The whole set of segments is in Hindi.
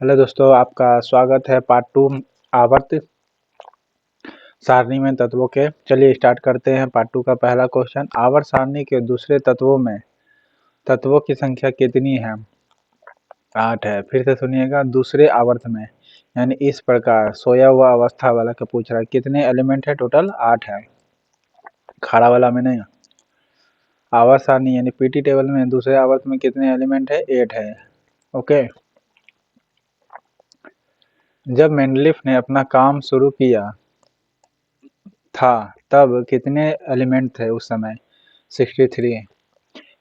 हेलो दोस्तों, आपका स्वागत है पार्ट 2 आवर्त सारणी में तत्वों के। चलिए स्टार्ट करते हैं पार्ट 2 का पहला क्वेश्चन। आवर्त सारणी के दूसरे तत्वों में तत्वों की संख्या कितनी है? 8 है। फिर से सुनिएगा, दूसरे आवर्त में यानी इस प्रकार सोया हुआ अवस्था वाला का पूछ रहा है कितने एलिमेंट है? टोटल 8 है, खाड़ा वाला में नहीं। आवर्त सारणी यानी पीटी टेबल में दूसरे आवर्त में कितने एलिमेंट है? 8 है। ओके। जब मेंडलीफ ने अपना काम शुरू किया था तब कितने एलिमेंट थे उस समय? 63।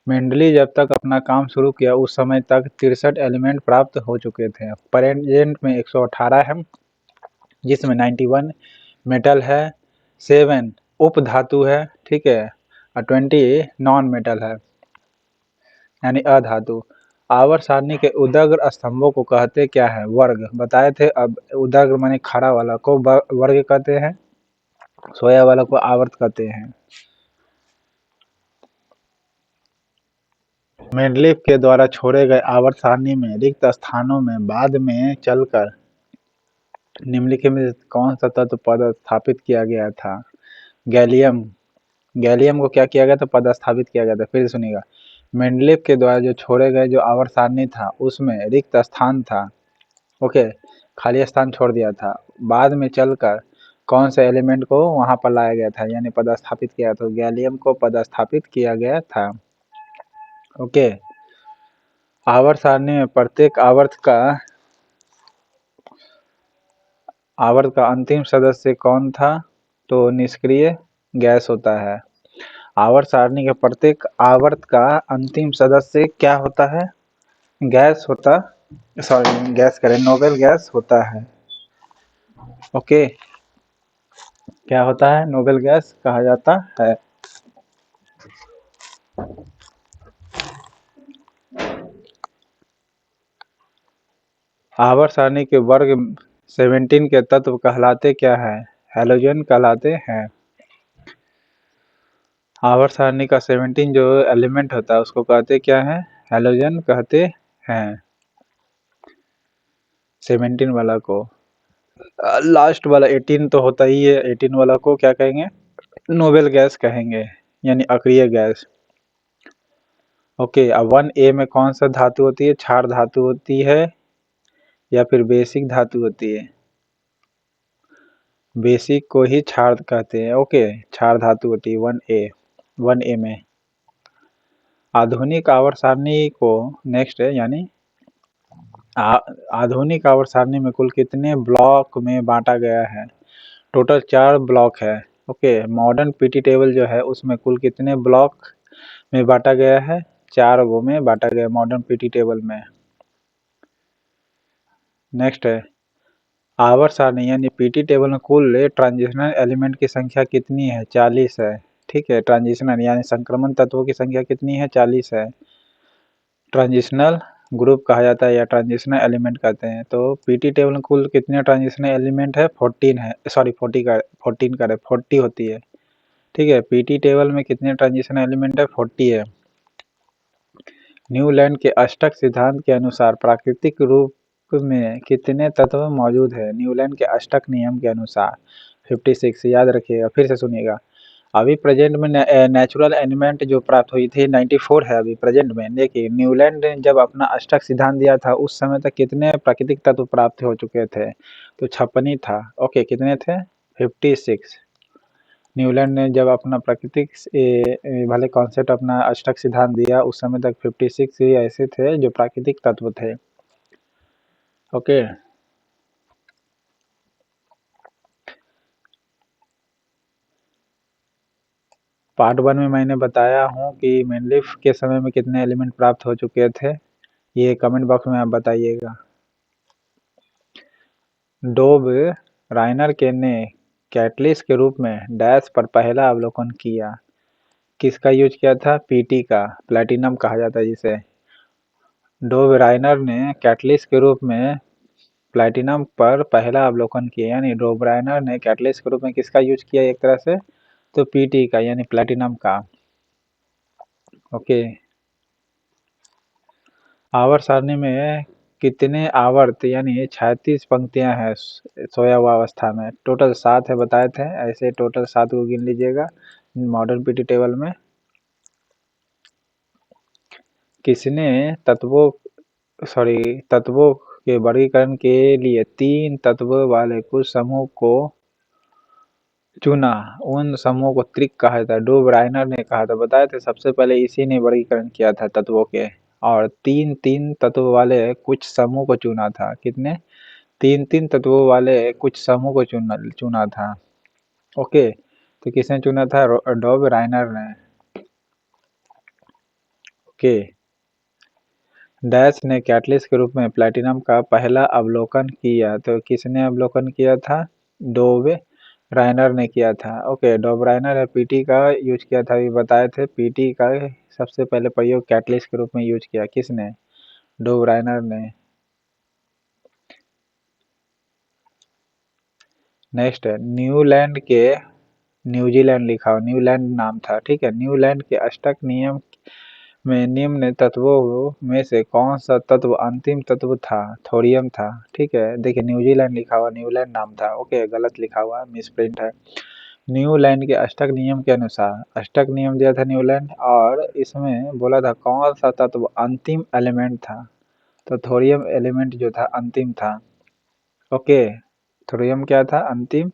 मेंडली जब तक अपना काम शुरू किया उस समय तक 63 एलिमेंट प्राप्त हो चुके थे। प्रेजेंट में 118 है, जिसमें 91 मेटल है, 7 उप धातु है, ठीक है, और 20 नॉन मेटल है यानी अधातु। आवर्त सारणी के उदग्र स्तंभों को कहते क्या है? वर्ग। बताए थे। अब उदग्र माने खड़ा वाला को वर्ग कहते हैं, सोया वाला को आवर्त कहते हैं। मेंडलीफ के द्वारा छोड़े गए आवर्त सारणी में रिक्त स्थानों में बाद में चलकर निम्नलिखित में कौन सा तत्व पदस्थापित किया गया था? गैलियम। गैलियम को क्या किया गया था? पदस्थापित किया गया था। फिर सुनिएगा, मेंडलीफ के द्वारा जो छोड़े गए जो आवर्त सारणी था उसमें रिक्त स्थान था, ओके, खाली स्थान छोड़ दिया था। बाद में चलकर कौन से एलिमेंट को वहां पर लाया गया था यानी पदस्थापित किया? तो गैलियम को पदस्थापित किया गया था। ओके। आवर्त सारणी में प्रत्येक आवर्त का अंतिम सदस्य कौन था? तो निष्क्रिय गैस होता है। आवर्त सारणी के प्रत्येक आवर्त का अंतिम सदस्य क्या होता है? गैस होता, सॉरी गैस करें, नोबेल गैस होता है। ओके, क्या होता है? नोबेल गैस कहा जाता है। आवर्त सारणी के वर्ग 17 के तत्व कहलाते क्या है? हैलोजन कहलाते हैं। आवर्त सारणी का 17 जो एलिमेंट होता है उसको कहते क्या है? हैलोजन कहते हैं। 17 वाला को। लास्ट वाला 18 तो होता ही है, 18 वाला को क्या कहेंगे? नोबेल गैस कहेंगे यानी अक्रिय गैस। ओके। अब 1A में कौन सा धातु होती है? क्षार धातु होती है या फिर बेसिक धातु होती है? बेसिक को ही क्षार कहते हैं। ओके, क्षार धातु होती है 1A में। आधुनिक आवर्त सारणी को नेक्स्ट है यानी आधुनिक आवर्त सारणी में कुल कितने ब्लॉक में बांटा गया है? टोटल 4 ब्लॉक है। ओके। मॉडर्न पीटी टेबल जो है उसमें कुल कितने ब्लॉक में बांटा गया है? 4 गो में बांटा गया मॉडर्न पीटी टेबल में। नेक्स्ट है, आवर्त सारणी यानी पीटी टेबल में कुल ट्रांजिशनल एलिमेंट की संख्या कितनी है? 40 है। ठीक है, ट्रांजिशनल यानी संक्रमण तत्वों की संख्या कितनी है? 40 है। ट्रांजिशनल ग्रुप कहा जाता है या ट्रांजिशनल एलिमेंट कहते हैं। तो पीटी टेबल में कुल कितने ट्रांजिशनल एलिमेंट है? 14 है, सॉरी 40 होती है। ठीक है, पीटी टेबल में कितने ट्रांजिशनल एलिमेंट है? 40 है। न्यूलैंड के अष्टक सिद्धांत के अनुसार प्राकृतिक रूप में कितने तत्व मौजूद है? न्यूलैंड के अष्टक नियम के अनुसार 56। याद रखिएगा। फिर से सुनिएगा, अभी प्रेजेंट में नेचुरल एलिमेंट जो प्राप्त हुई थी 94 है अभी प्रेजेंट में। देखिए, न्यूलैंड ने जब अपना अष्टक सिद्धांत दिया था उस समय तक कितने प्राकृतिक तत्व प्राप्त हो चुके थे? तो 56 ही था। ओके, कितने थे? 56। न्यूलैंड ने जब अपना प्राकृतिक भले कॉन्सेप्ट अपना अष्टक सिद्धांत दिया उस समय तक 56 ही ऐसे थे जो प्राकृतिक तत्व थे। ओके। पार्ट 1 में मैंने बताया हूँ कि मेंडलीफ के समय में कितने एलिमेंट प्राप्त हो चुके थे, ये कमेंट बॉक्स में आप बताइएगा। डोब राइनर के ने कैटलिस्ट के रूप में डैश पर पहला अवलोकन किया। किसका यूज किया था? पीटी का, प्लैटिनम कहा जाता है जिसे। डोब राइनर ने कैटलिस्ट के रूप में प्लैटिनम पर पहला अवलोकन किया यानी डोब राइनर ने कैटलिस्ट के रूप में किसका यूज किया एक तरह से? तो पीटी का यानी प्लैटिनम का। ओके। आवर्त सारणी में कितने आवर्त यानी 36 पंक्तियां हैं सोया हुआ अवस्था में? टोटल 7 है बताए थे, ऐसे टोटल 7 को गिन लीजिएगा मॉडर्न पीटी टेबल में। किसने तत्वों के वर्गीकरण के लिए 3 तत्वों वाले कुछ समूह को चुना? उन समूहों को त्रिक कहा जाता है। डू ब्राइनर ने कहा था, बताए थे, सबसे पहले इसी ने वर्गीकरण किया था तत्वों के, और 3-3 तत्व वाले कुछ समूह को चुना था। कितने? 3-3 तत्वों वाले कुछ समूह को चुना था। ओके, तो किसने चुना था? डू ब्राइनर ने। ओके, डैश ने कैटलिस्ट के रूप में प्लैटिनम का पहला अवलोकन किया, तो किसने अवलोकन किया था? डोवे राइनर ने किया था। ओके, डॉब राइनर है पीटी का यूज किया था, अभी बताए थे। पीटी का सबसे पहले प्रयोग कैटलिस्ट के रूप में यूज किया किसने? डॉब राइनर ने। नेक्स्ट है न्यूलैंड के, न्यूजीलैंड लिखा हो, न्यूलैंड नाम था, ठीक है। न्यूलैंड के अष्टक नियम में निम्न तत्वों में से कौन सा तत्व अंतिम तत्व था? थोरियम था, ठीक है। देखिए न्यूजीलैंड लिखा हुआ, न्यूलैंड नाम था। ओके, गलत लिखा हुआ, मिसप्रिंट है। न्यूलैंड के अष्टक नियम के अनुसार, अष्टक नियम दिया था न्यूलैंड, और इसमें बोला था कौन सा तत्व अंतिम एलिमेंट था? तो थोरियम एलिमेंट जो था अंतिम था। ओके, थोरियम क्या था? अंतिम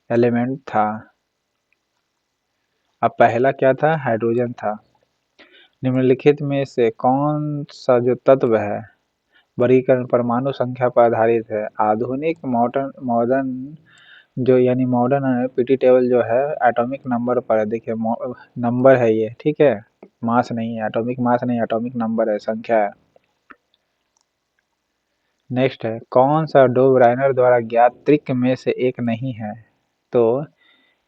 एलिमेंट था। अब पहला क्या था? हाइड्रोजन था। निम्नलिखित में से कौन सा जो तत्व है वर्गीकरण परमाणु संख्या पर आधारित है? आधुनिक मॉडर्न मॉडर्न जो यानी मॉडर्न पीटी टेबल जो है एटॉमिक नंबर पर है। देखिए नंबर है ये, ठीक है, मास नहीं है, एटॉमिक मास नहीं, एटॉमिक नंबर है, संख्या है। नेक्स्ट है कौन सा डो ब्राइनर द्वारा ज्ञात त्रिक में से एक नहीं है? तो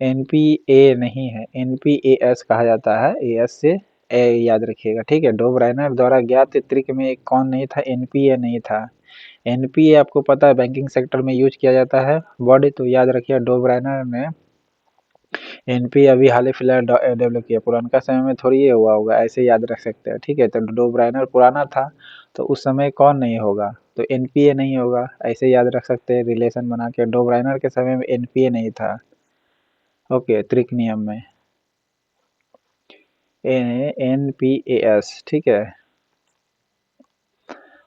एनपीए नहीं है, एनपीएस कहा जाता है, एएस से ए याद रखिएगा, ठीक है। डो ब्राइनर द्वारा ज्ञात त्रिक में एक कौन नहीं था? एनपीए नहीं था। एनपीए आपको पता है बैंकिंग सेक्टर में यूज किया जाता है वर्ड, तो याद रखिए डो ब्राइनर ने एनपी अभी हाल ही फिलहाल डेवलप किया, पुराना समय में थोड़ी ये हुआ होगा, ऐसे याद रख सकते हैं, ठीक है। तो डो ब्राइनर पुराना था, तो उस समय कौन नहीं होगा? तो एनपीए नहीं होगा, ऐसे याद रख सकते हैं रिलेशन बना के। डो ब्राइनर के समय में एनपीए नहीं था। ओके, त्रिक नियम में एनपीएस, ठीक है।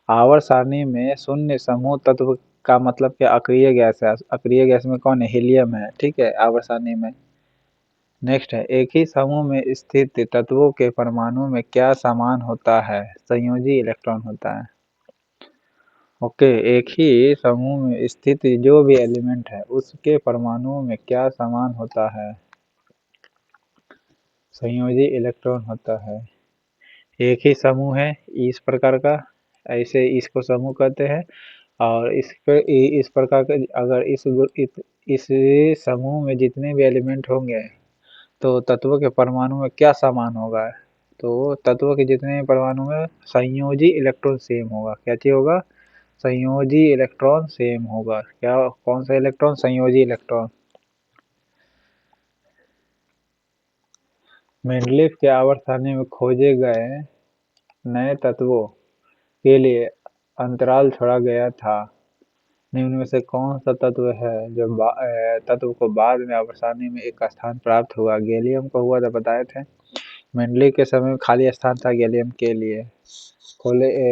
आवर्त सारणी में शून्य समूह तत्व का मतलब क्या? अक्रिय गैस है, अक्रिय गैस में कौन है? हीलियम है, ठीक है, आवर्त सारणी में। नेक्स्ट है एक ही समूह में स्थित तत्वों के परमाणु में क्या समान होता है? संयोजी इलेक्ट्रॉन होता है। ओके, एक ही समूह में स्थित जो भी एलिमेंट है उसके परमाणुओं में क्या समान होता है? संयोजी इलेक्ट्रॉन होता है। एक ही समूह है इस प्रकार का, ऐसे इसको समूह कहते हैं, और इस प्रकार का अगर इस समूह में जितने भी एलिमेंट होंगे तो तत्वों के परमाणु में क्या समान होगा? तो तत्वों के जितने परमाणु में संयोजी इलेक्ट्रॉन सेम होगा। क्या चीज होगा? संयोजी इलेक्ट्रॉन सेम होगा। क्या? कौन सा इलेक्ट्रॉन? संयोजी इलेक्ट्रॉन। मेंडलीफ के आवर्त सारणी में खोजे गए नए तत्वों के लिए अंतराल छोड़ा गया था। निम्न में से कौन सा तत्व है जो तत्व को बाद में आवर्त सारणी में एक स्थान प्राप्त हुआ? गैलियम को हुआ था, बताए थे। मेंडली के समय में खाली स्थान था गैलियम के लिए।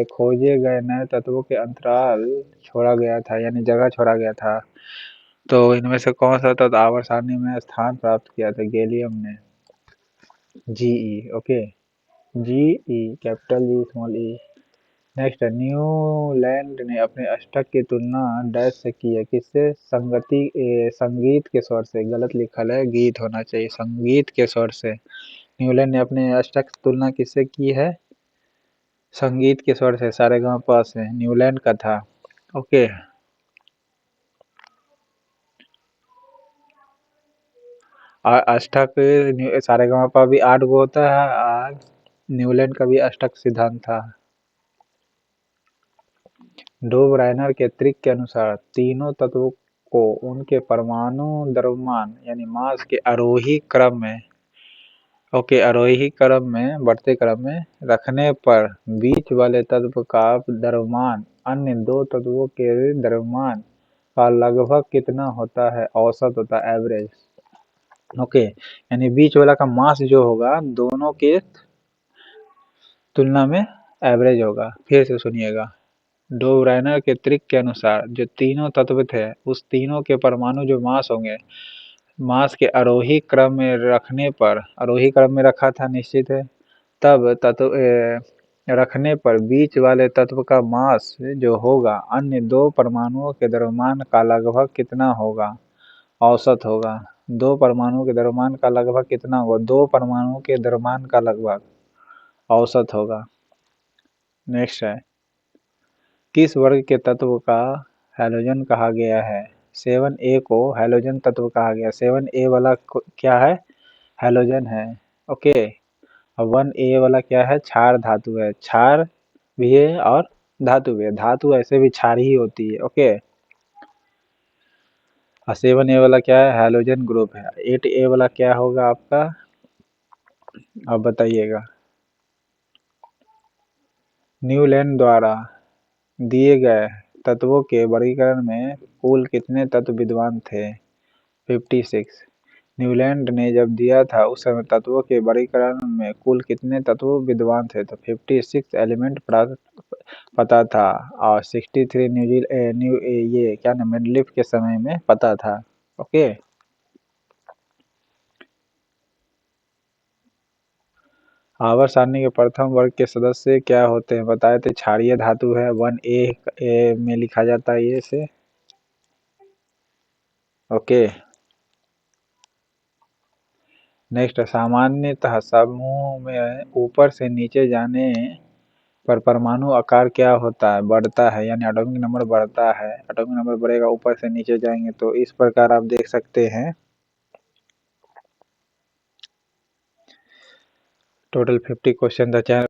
खोजे गए नए तत्वों के अंतराल छोड़ा गया था, यानी जगह छोड़ा गया था। तो इनमें से कौन सा तत्व आवर्त सारणी में स्थान प्राप्त किया था? गैलियम ने। GE, okay, GE, capital G small E. Next है न्यूलैंड ने अपने अष्टक की तुलना डैश से की है? किससे? संगीत के स्वर से। गलत लिखल है, गीत होना चाहिए, संगीत के स्वर से। न्यूलैंड ने अपने अष्टक की तुलना किससे की है? संगीत के स्वर से, सारेगामापा से। न्यूलैंड का था। ओके, अष्टक सारेगामापा भी 8 गो होता है, और न्यूलैंड का भी अष्टक सिद्धांत था। डो ब्राइनर के त्रिक के अनुसार तीनों तत्वों को उनके परमाणु द्रव्यमान यानी मास के आरोही क्रम में, ओके, आरोही क्रम में, बढ़ते क्रम में रखने पर बीच वाले तत्व का द्रव्यमान अन्य दो तत्वों के द्रव्यमान का लगभग कितना होता है, औसत होता है, एवरेज। ओके, यानी बीच वाला का मास जो होगा दोनों के तुलना में एवरेज होगा। फिर से सुनिएगा, डो ब्राइनर के ट्रिक के अनुसार जो तीनों तत्व थे उस तीनों के परमाणु जो मास होंगे, मास के आरोही क्रम में रखने पर, आरोही क्रम में रखा था निश्चित है, तब तत्व रखने पर बीच वाले तत्व का मास जो होगा अन्य दो परमाणुओं के द्रव्यमान का लगभग कितना होगा, औसत होगा। दो परमाणुओं के द्रव्यमान का लगभग कितना होगा, दो परमाणुओं के द्रव्यमान का लगभग औसत होगा। नेक्स्ट है, किस वर्ग के तत्व का हैलोजन कहा गया है। 7A को हैलोजन तत्व कहा गया। 7A वाला क्या है, हैलोजन है। ओके, और 1A वाला क्या है, क्षार धातु है। क्षार भी है और धातु भी है, धातु ऐसे भी क्षार ही होती है। ओके, और 7A वाला क्या है, हैलोजन ग्रुप है। 8A वाला क्या होगा आपका, आप बताइएगा। न्यूलैंड द्वारा दिए गए तत्वों के वर्गीकरण में कुल कितने तत्व विद्वान थे, 56। न्यूलैंड ने जब दिया था उस समय तत्वों के वर्गीकरण में कुल कितने तत्व विद्वान थे, तो 56 एलिमेंट पता था, और 63 ये क्या नाम, मेंडलीफ के समय में पता था। ओके, आवर्त सारणी के प्रथम वर्ग के सदस्य क्या होते हैं, बताए थे, क्षारीय धातु है। 1A में लिखा जाता है ये से। ओके, नेक्स्ट, सामान्यतः समूह में ऊपर से नीचे जाने पर परमाणु आकार क्या होता है, बढ़ता है, यानी एटॉमिक नंबर बढ़ता है। एटॉमिक नंबर बढ़ेगा, ऊपर से नीचे जाएंगे, तो इस प्रकार आप देख सकते हैं। टोटल 50 क्वेश्चन था।